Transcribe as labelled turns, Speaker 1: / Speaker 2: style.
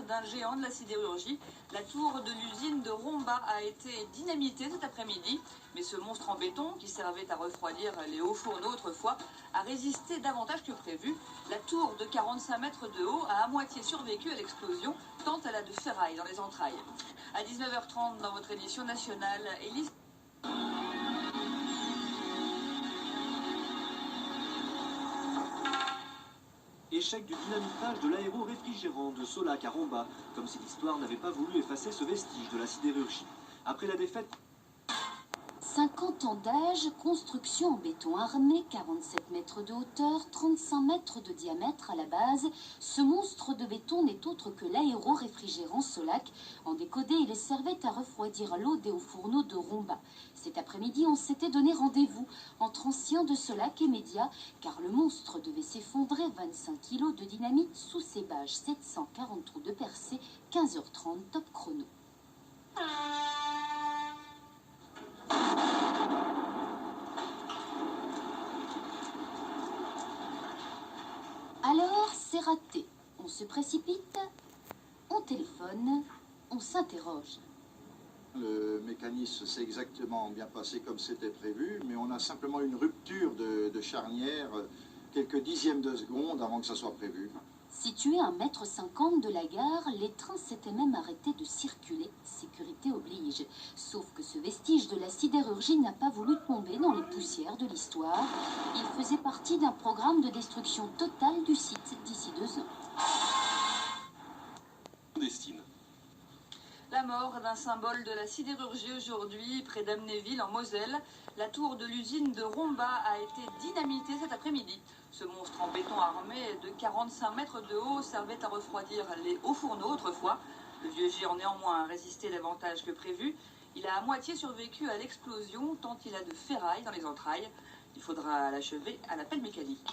Speaker 1: d'un géant de la sidérurgie. La tour de l'usine de Romba a été dynamitée cet après-midi. Mais ce monstre en béton, qui servait à refroidir les hauts fourneaux autrefois, a résisté davantage que prévu. La tour de 45 mètres de haut a à moitié survécu à l'explosion, tant elle a de ferraille dans les entrailles. À 19h30 dans votre édition nationale, Élise...
Speaker 2: Échec du dynamitage de l'aéro-réfrigérant de Solac à Romba, comme si l'histoire n'avait pas voulu effacer ce vestige de la sidérurgie. Après la défaite...
Speaker 3: 50 ans d'âge, construction en béton armé, 47 mètres de hauteur, 35 mètres de diamètre à la base. Ce monstre de béton n'est autre que l'aéro-réfrigérant Solac. En décodé, il servait à refroidir l'eau des hauts fourneaux de Romba. Cet après-midi, on s'était donné rendez-vous entre anciens de Solac et médias, car le monstre devait s'effondrer. 25 kilos de dynamite sous ses bâches, 740 trous de percée, 15h30, top chrono. Alors, c'est raté. On se précipite, on téléphone, on s'interroge.
Speaker 4: Le mécanisme s'est exactement bien passé comme c'était prévu, mais on a simplement une rupture de charnière quelques dixièmes de seconde avant que ça soit prévu.
Speaker 3: Situé à 1,50 m de la gare, les trains s'étaient même arrêtés de circuler, sécurité oblige. Sauf que ce vestige de la sidérurgie n'a pas voulu tomber dans les poussières de l'histoire. Il faisait partie d'un programme de destruction totale du site d'ici 2 ans.
Speaker 2: Destine.
Speaker 1: La mort d'un symbole de la sidérurgie aujourd'hui, près d'Amnéville en Moselle. La tour de l'usine de Romba a été dynamitée cet après-midi. Ce monstre en béton armé de 45 mètres de haut servait à refroidir les hauts fourneaux autrefois. Le vieux géant néanmoins a résisté davantage que prévu. Il a à moitié survécu à l'explosion tant il a de ferraille dans les entrailles. Il faudra l'achever à la pelle mécanique.